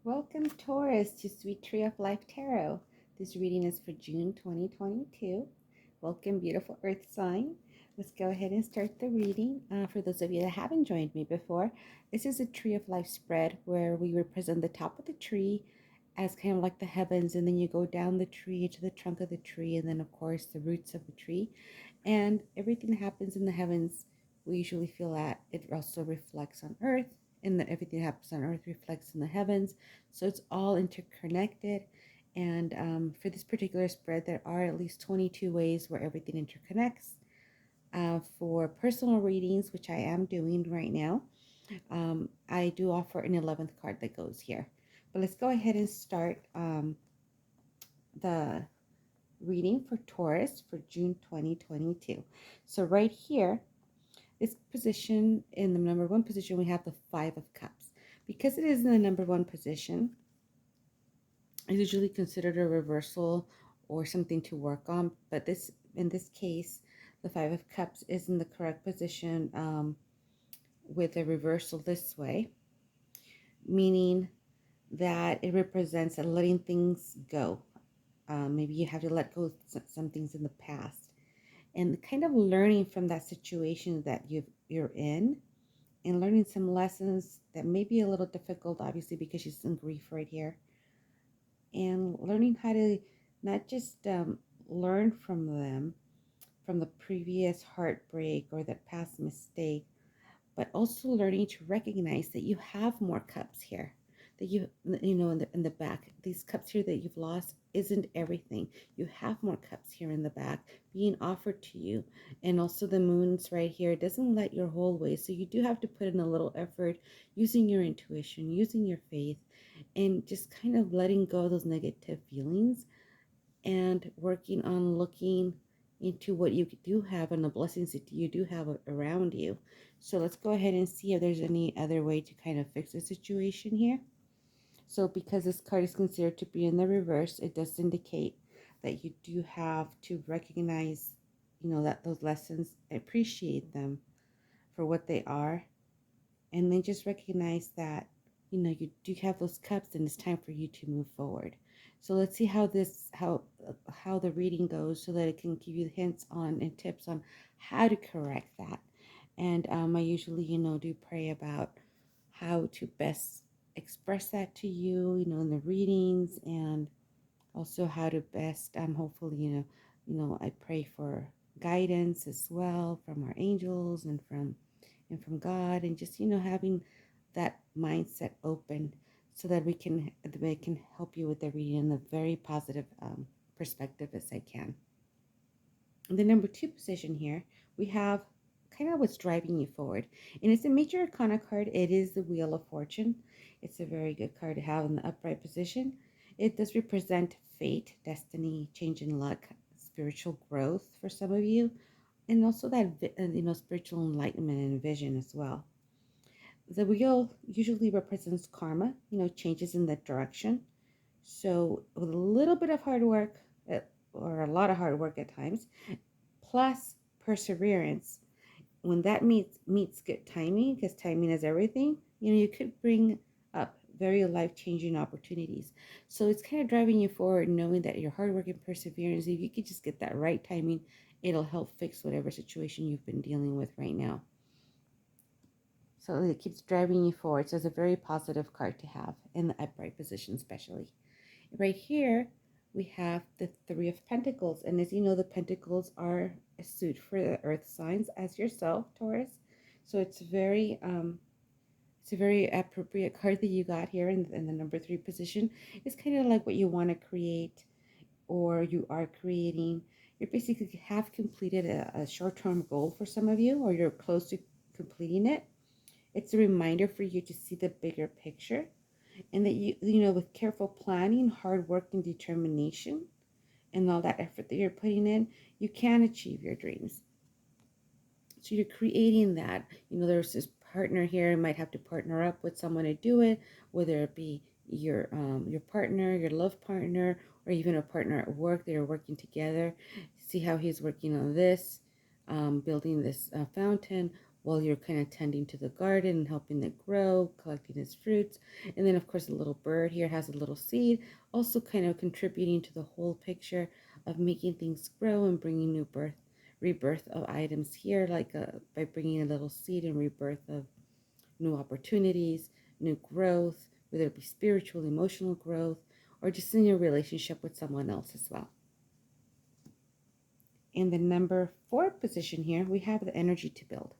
Welcome, Taurus, to Sweet Tree of Life Tarot. This reading is for June 2022. Welcome, beautiful Earth sign. Let's go ahead and start the reading. For those of you that haven't joined me before, this is a Tree of Life spread where we represent the top of the tree as kind of like the heavens, and then you go down the tree to the trunk of the tree, and then, of course, the roots of the tree. And everything that happens in the heavens, we usually feel that it also reflects on Earth, and that everything that happens on Earth reflects in the heavens. So it's all interconnected. And for this particular spread, there are at least 22 ways where everything interconnects. For personal readings, which I am doing right now, I do offer an 11th card that goes here. But let's go ahead and start the reading for Taurus for June 2022. So right here, this position, in the number one position, we have the Five of Cups. Because it is in the number one position, it's usually considered a reversal or something to work on. But in this case, the Five of Cups is in the correct position with a reversal this way, meaning that it represents letting things go. Maybe you have to let go of some things in the past and kind of learning from that situation that you're in, and learning some lessons that may be a little difficult, obviously, because she's in grief right here, and learning how to not just learn from them, from the previous heartbreak or that past mistake, but also learning to recognize that you have more cups here, that you know, in the back, these cups here that you've lost isn't everything. You have more cups here in the back being offered to you. And also the moon's right here. It doesn't let your whole way, so you do have to put in a little effort using your intuition, using your faith, and just kind of letting go of those negative feelings and working on looking into what you do have and the blessings that you do have around you. So let's go ahead and see if there's any other way to kind of fix the situation here. So because this card is considered to be in the reverse, it does indicate that you do have to recognize, that those lessons, appreciate them for what they are, and then just recognize that, you do have those cups and it's time for you to move forward. So let's see how the reading goes, so that it can give you hints on and tips on how to correct that. And I usually, do pray about how to best express that to you, in the readings, and also how to best, hopefully, I pray for guidance as well from our angels and from God, and just, having that mindset open so that we can help you with the reading in a very positive perspective as I can. In the number two position here, we have kind of what's driving you forward. And it's a major arcana card. It is the Wheel of Fortune. It's a very good card to have in the upright position. It does represent fate, destiny, change in luck, spiritual growth for some of you, and also that, spiritual enlightenment and vision as well. The wheel usually represents karma, changes in that direction. So with a little bit of hard work, or a lot of hard work at times, plus perseverance, when that meets good timing, because timing is everything, you could bring up very life-changing opportunities. So it's kind of driving you forward, knowing that your hard work and perseverance, if you could just get that right timing, it'll help fix whatever situation you've been dealing with right now. So it keeps driving you forward. So it's a very positive card to have in the upright position, especially. Right here, we have the Three of Pentacles. And as you know, the Pentacles are a suit for the earth signs as yourself, Taurus. So it's a very appropriate card that you got here in the number three position. It's kind of like what you want to create, or you are creating. You basically have completed a short-term goal for some of you, or you're close to completing it. It's a reminder for you to see the bigger picture, and that with careful planning, hard work, and determination, and all that effort that you're putting in, you can achieve your dreams. So you're creating that. There's this partner here. You might have to partner up with someone to do it, whether it be your partner, your love partner, or even a partner at work. They're working together. See how he's working on this, building this fountain, while you're kind of tending to the garden and helping it grow, collecting its fruits. And then, of course, the little bird here has a little seed, also kind of contributing to the whole picture of making things grow and bringing new rebirth of items here, like by bringing a little seed and rebirth of new opportunities, new growth, whether it be spiritual, emotional growth, or just in your relationship with someone else as well. In the number 4 position here, we have the energy to build.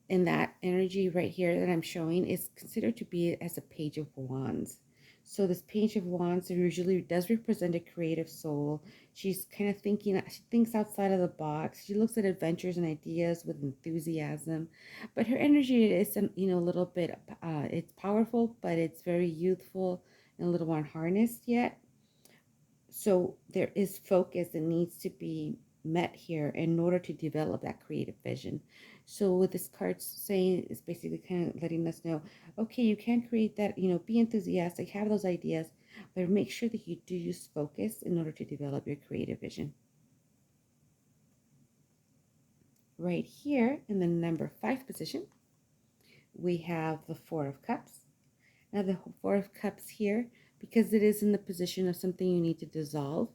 And that energy right here that I'm showing is considered to be as a page of wands. So this page of wands usually does represent a creative soul. She's kind of thinking, she thinks outside of the box. She looks at adventures and ideas with enthusiasm. But her energy is, a little bit, it's powerful, but it's very youthful and a little unharnessed yet. So there is focus that needs to be met here in order to develop that creative vision. So what this card's saying is basically kind of letting us know, okay, you can create that, be enthusiastic, have those ideas, but make sure that you do use focus in order to develop your creative vision. Right here in the number 5 position, we have the Four of Cups. Now the Four of Cups here, because it is in the position of something you need to dissolve,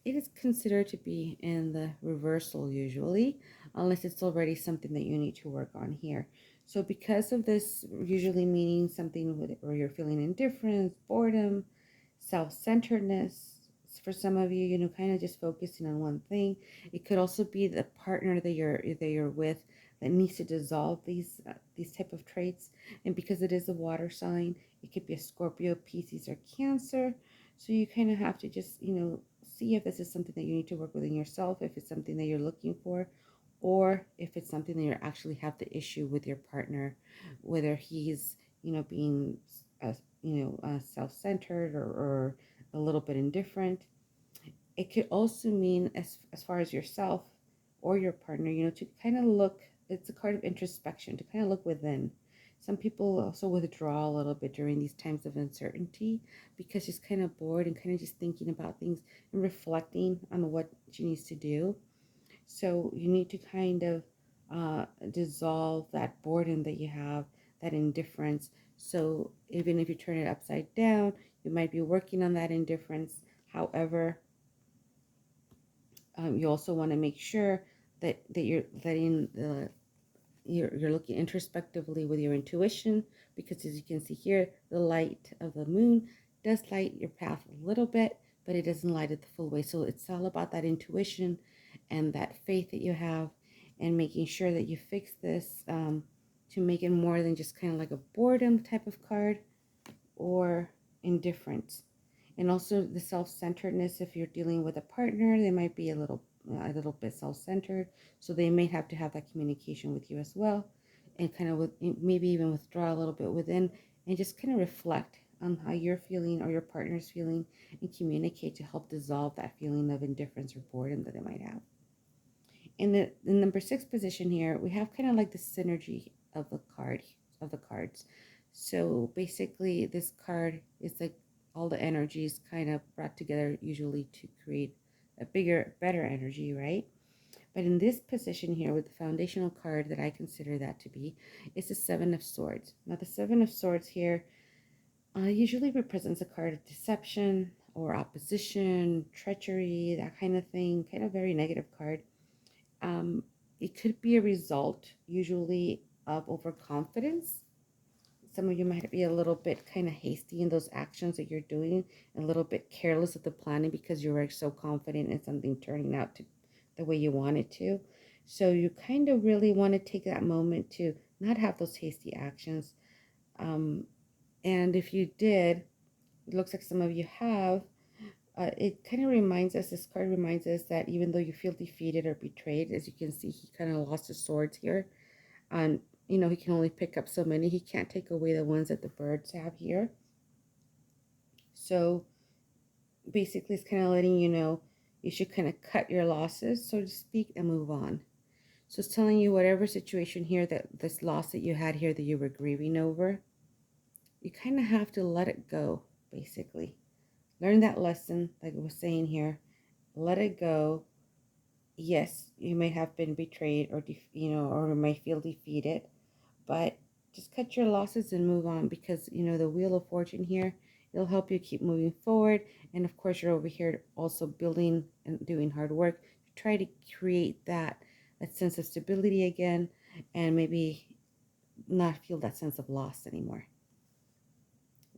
it is considered to be in the reversal usually, unless it's already something that you need to work on here. So because of this usually meaning something where you're feeling indifference, boredom, self-centeredness, for some of you, kind of just focusing on one thing. It could also be the partner that you're with that needs to dissolve these type of traits. And because it is a water sign, it could be a Scorpio, Pisces, or Cancer. So you kind of have to just, see if this is something that you need to work within yourself, if it's something that you're looking for, or if it's something that you actually have the issue with your partner, whether he's, being, self-centered or a little bit indifferent. It could also mean as far as yourself or your partner, to kind of look, it's a card of introspection, to kind of look within. Some people also withdraw a little bit during these times of uncertainty because she's kind of bored and kind of just thinking about things and reflecting on what she needs to do. So you need to kind of dissolve that boredom that you have, that indifference. So even if you turn it upside down, you might be working on that indifference. However, you also want to make sure that you're letting you're looking introspectively with your intuition, because as you can see here, the light of the moon does light your path a little bit, but it doesn't light it the full way. So it's all about that intuition and that faith that you have, and making sure that you fix this to make it more than just kind of like a boredom type of card or indifference. And also the self-centeredness, if you're dealing with a partner, they might be a little bit self-centered, so they may have to have that communication with you as well, and kind of maybe even withdraw a little bit within and just kind of reflect on how you're feeling or your partner's feeling, and communicate to help dissolve that feeling of indifference or boredom that they might have. In the number 6 position here, we have kind of like the synergy of the cards. So basically this card is like all the energies kind of brought together, usually to create a better energy, right? But in this position here, with the foundational card that I consider that to be, is the Seven of Swords. Now the Seven of Swords here usually represents a card of deception or opposition, treachery, that kind of thing, kind of very negative card. It could be a result usually of overconfidence. Some of you might be a little bit kind of hasty in those actions that you're doing, a little bit careless of the planning because you were so confident in something turning out to the way you want it to. So you kind of really want to take that moment to not have those hasty actions. And if you did, it looks like some of you have, it kind of reminds us, this card reminds us that even though you feel defeated or betrayed, as you can see, he kind of lost his swords here. And, he can only pick up so many. He can't take away the ones that the birds have here. So basically, it's kind of letting you know you should kind of cut your losses, so to speak, and move on. So it's telling you whatever situation here, that this loss that you had here that you were grieving over, you kind of have to let it go, basically. Learn that lesson, like I was saying here. Let it go. yes, you may have been betrayed or or may feel defeated, but just cut your losses and move on, because the wheel of fortune here, it'll help you keep moving forward. And of course, you're over here also building and doing hard work to try to create that sense of stability again, and maybe not feel that sense of loss anymore.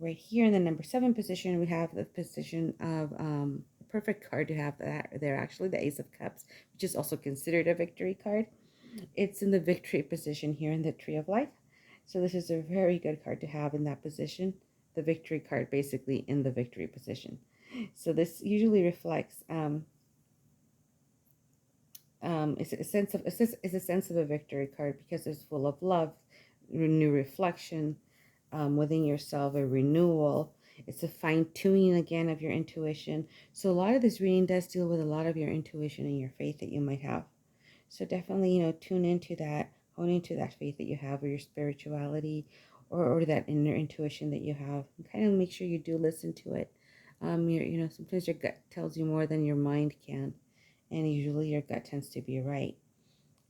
Right here in the number 7 position, we have the position of a perfect card to have that there, actually the Ace of Cups, which is also considered a victory card. It's in the victory position here in the Tree of Life. So this is a very good card to have in that position. The victory card basically in the victory position. So this usually reflects it's a sense of a victory card, because it's full of love, new reflection within yourself, a renewal. It's a fine tuning again of your intuition. So a lot of this reading does deal with a lot of your intuition and your faith that you might have. So definitely, tune into that, hone into that faith that you have, or your spirituality, or that inner intuition that you have. And kind of make sure you do listen to it. Sometimes your gut tells you more than your mind can, and usually your gut tends to be right.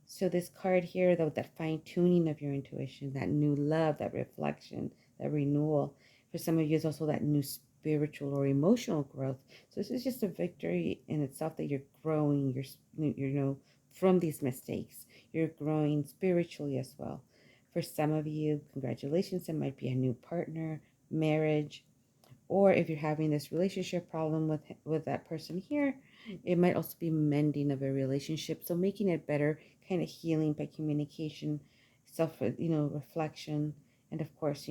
So this card here, though, that fine tuning of your intuition, that new love, that reflection, that renewal. For some of you, it's also that new spiritual or emotional growth. So this is just a victory in itself, that you're growing. From these mistakes, you're growing spiritually as well. For some of you, congratulations, it might be a new partner, marriage, or if you're having this relationship problem with that person here, it might also be mending of a relationship. So making it better, kind of healing by communication, self, reflection, and of course,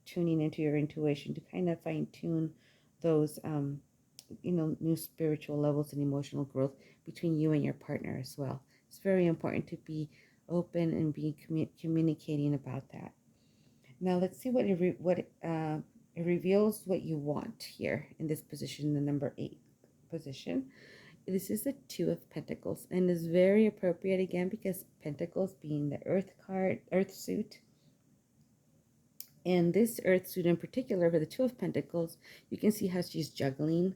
tuning into your intuition to kind of fine tune those, new spiritual levels and emotional growth between you and your partner as well. It's very important to be open and be communicating about that. Now let's see it reveals what you want here in this position, the number 8 position. This is the Two of Pentacles, and is very appropriate again, because Pentacles being the Earth card, Earth suit. And this Earth suit in particular, for the Two of Pentacles, you can see how she's juggling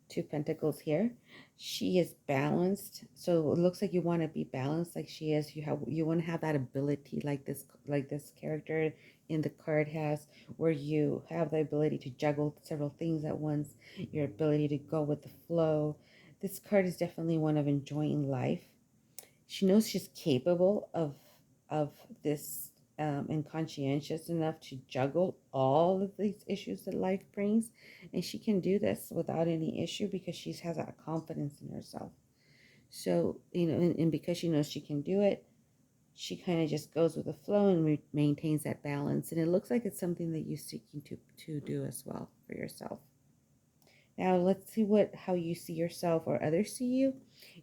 2 pentacles here. She is balanced, so it looks like you want to be balanced like she is. You want to have that ability like this character in the card has, where you have the ability to juggle several things at once, your ability to go with the flow. This card is definitely one of enjoying life. She knows she's capable of this, and conscientious enough to juggle all of these issues that life brings, and she can do this without any issue, because she has that confidence in herself. So and because she knows she can do it, she kind of just goes with the flow and maintains that balance. And it looks like it's something that you're seeking to do as well for yourself. Now let's see how you see yourself or others see you.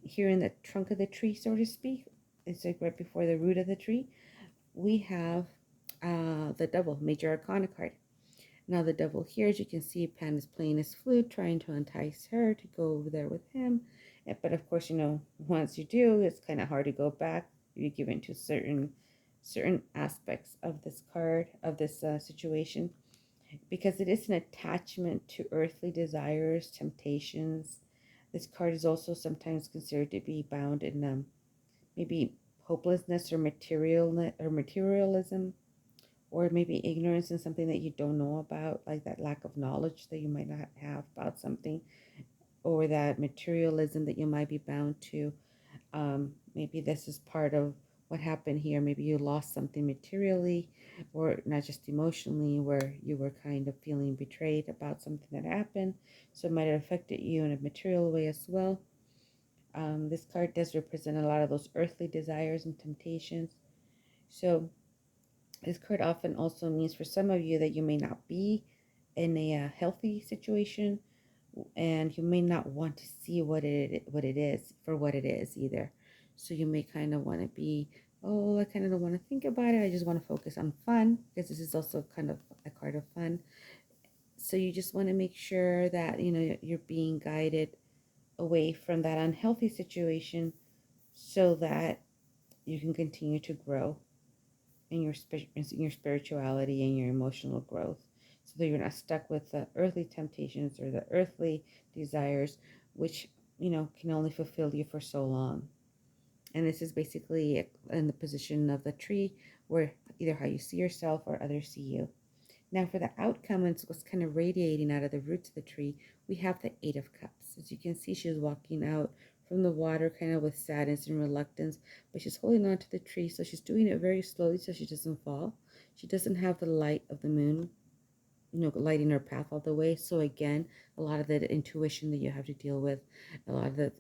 Here in the trunk of the tree, so to speak, it's like right before the root of the tree, we have the Devil, Major Arcana card. Now the Devil here, as you can see, Pan is playing his flute, trying to entice her to go over there with him. But of course, once you do, it's kind of hard to go back. You give into certain aspects of this card, of this situation, because it is an attachment to earthly desires, temptations. This card is also sometimes considered to be bound in maybe hopelessness or materialism, or maybe ignorance in something that you don't know about, like that lack of knowledge that you might not have about something, or that materialism that you might be bound to. Maybe this is part of what happened here. Maybe you lost something materially, or not just emotionally, where you were kind of feeling betrayed about something that happened. So it might have affected you in a material way as well. This card does represent a lot of those earthly desires and temptations. So this card often also means for some of you that you may not be in a healthy situation, and you may not want to see what it is for what it is either. So you may kind of want to be, oh, I kind of don't want to think about it. I just want to focus on fun, because this is also kind of a card of fun. So you just want to make sure that you're being guided away from that unhealthy situation, so that you can continue to grow in your spirituality and your emotional growth, so that you're not stuck with the earthly temptations or the earthly desires, which can only fulfill you for so long. And this is basically in the position of the tree, where either how you see yourself or others see you. Now for the outcome, and what's kind of radiating out of the roots of the tree, we have the Eight of Cups. As you can see, she's walking out from the water kind of with sadness and reluctance, but she's holding on to the tree, so she's doing it very slowly so she doesn't fall. She doesn't have the light of the moon, lighting her path all the way. So again, a lot of the intuition that you have to deal with, a lot of the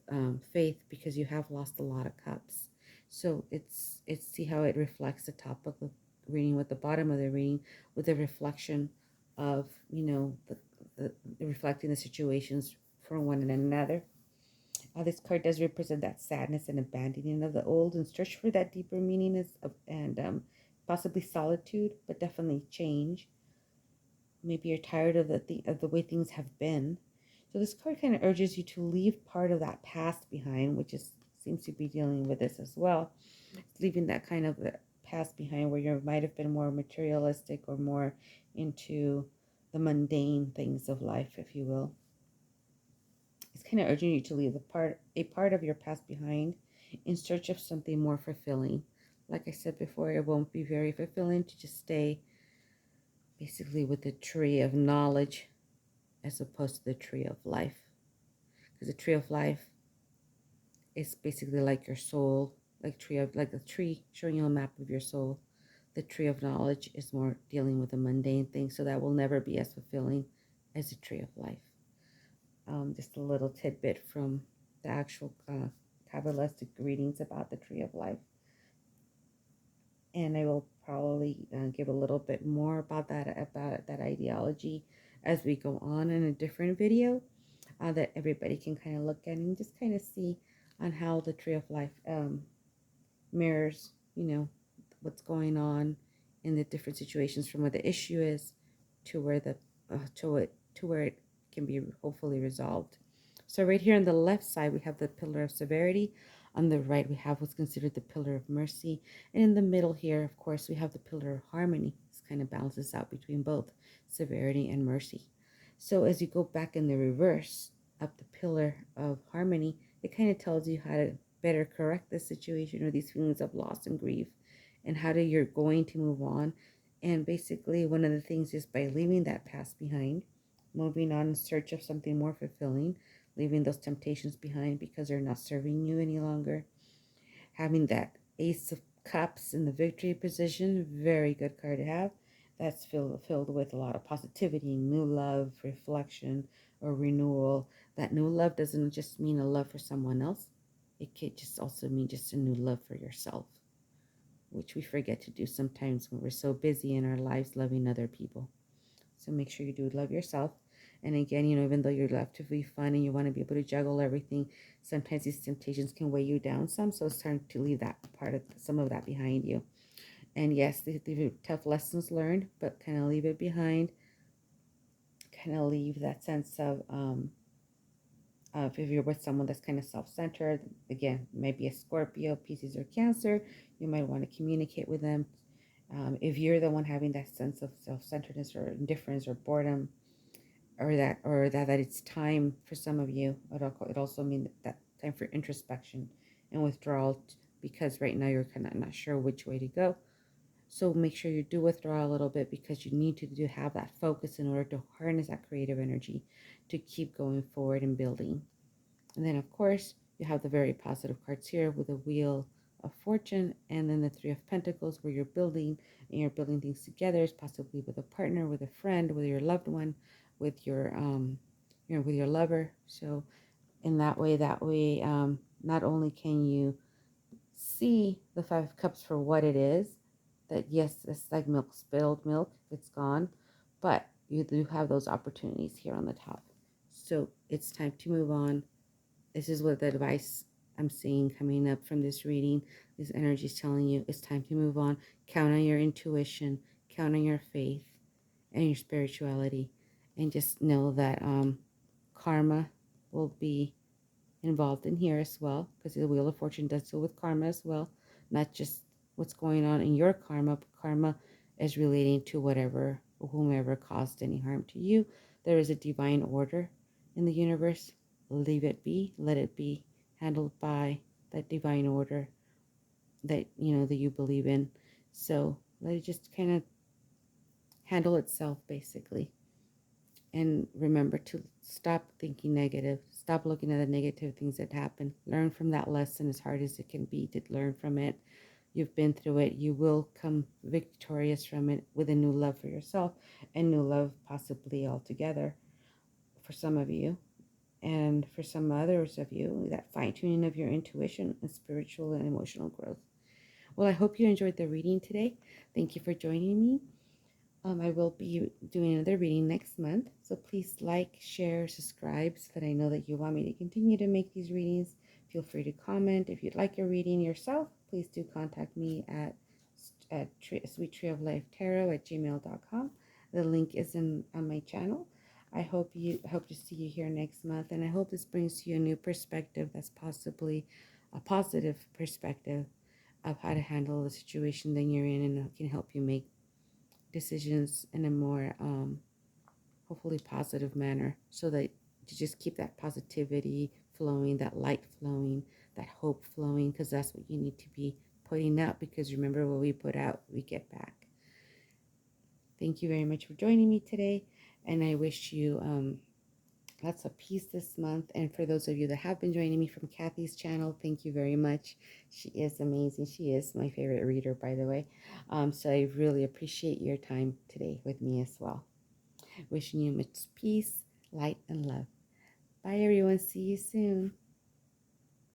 faith, because you have lost a lot of cups. So it's see how it reflects the top of the reading with the bottom of the reading, with the reflection of the reflecting the situations for one and another. This card does represent that sadness and abandoning of the old, and search for that deeper meaning and possibly solitude, but definitely change. Maybe you're tired of the way things have been. So this card kind of urges you to leave part of that past behind, which seems to be dealing with this as well. It's leaving that kind of past behind where you might have been more materialistic or more into the mundane things of life, if you will. It's kind of urging you to leave a part of your past behind in search of something more fulfilling. Like I said before, it won't be very fulfilling to just stay basically with the tree of knowledge as opposed to the tree of life. Because the tree of life is basically like your soul, like a tree showing you a map of your soul. The tree of knowledge is more dealing with the mundane things, so that will never be as fulfilling as the tree of life. Just a little tidbit from the actual Kabbalistic readings about the tree of life. And I will probably give a little bit more about that ideology as we go on in a different video that everybody can kind of look at and just kind of see on how the tree of life mirrors, what's going on in the different situations, from where the issue is to where it can be hopefully resolved. So right here on the left side, we have the pillar of severity. On the right, we have what's considered the pillar of mercy. And in the middle here, of course, we have the pillar of harmony. This kind of balances out between both severity and mercy. So as you go back in the reverse up the pillar of harmony, it kind of tells you how to better correct this situation or these feelings of loss and grief, and how you're going to move on. And basically, one of the things is by leaving that past behind, moving on in search of something more fulfilling, leaving those temptations behind because they're not serving you any longer. Having that Ace of Cups in the victory position, very good card to have. That's filled with a lot of positivity, new love, reflection, or renewal. That new love doesn't just mean a love for someone else. It could just also mean just a new love for yourself, which we forget to do sometimes when we're so busy in our lives loving other people. So make sure you do love yourself. And again, even though you're left to be fun and you want to be able to juggle everything, sometimes these temptations can weigh you down some. So it's time to leave that some of that behind you. And yes, the tough lessons learned, but kind of leave it behind. Kind of leave that sense of if you're with someone that's kind of self-centered, again, maybe a Scorpio, Pisces, or Cancer, you might want to communicate with them. If you're the one having that sense of self-centeredness or indifference or boredom, or that it's time for some of you, it also means that time for introspection and withdrawal, because right now you're kind of not sure which way to go. So make sure you do withdraw a little bit, because you need to have that focus in order to harness that creative energy to keep going forward and building. And then, of course, you have the very positive cards here with the Wheel of Fortune and then the Three of Pentacles, where you're building things together, possibly with a partner, with a friend, with your loved one, with your with your lover. So in that way, not only can you see the Five of Cups for what it is, that yes, it's like spilled milk, it's gone, but you do have those opportunities here on the top. So it's time to move on. This is what the advice I'm seeing coming up from this reading. This energy is telling you it's time to move on. Count on your intuition, count on your faith and your spirituality, and just know that karma will be involved in here as well, because the Wheel of Fortune does deal with karma as well, not just what's going on in your karma, but karma is relating to whatever or whomever caused any harm to you. There is a divine order in the universe, leave it be, let it be handled by that divine order that that you believe in. So let it just kind of handle itself, basically. And remember to stop thinking negative, stop looking at the negative things that happen. Learn from that lesson, as hard as it can be to learn from it. You've been through it. You will come victorious from it with a new love for yourself and new love possibly altogether for some of you. And for some others of you, that fine-tuning of your intuition and spiritual and emotional growth. Well, I hope you enjoyed the reading today. Thank you for joining me. I will be doing another reading next month, so please like, share, subscribe so that I know that you want me to continue to make these readings. Feel free to comment. If you'd like a reading yourself, please do contact me at sweettreeoflifetarot@gmail.com. The link is on my channel. I hope to see you here next month, and I hope this brings you a new perspective that's possibly a positive perspective of how to handle the situation that you're in, and can help you make decisions in a more hopefully positive manner, so that to just keep that positivity flowing, that light flowing, that hope flowing, because that's what you need to be putting out, because remember, what we put out we get back. Thank you very much for joining me today, and I wish you lots of peace this month. And for those of you that have been joining me from Kathy's channel, thank you very much. She is amazing. She is my favorite reader, by the way. So I really appreciate your time today with me as well. Wishing you much peace, light, and love. Bye, everyone. See you soon.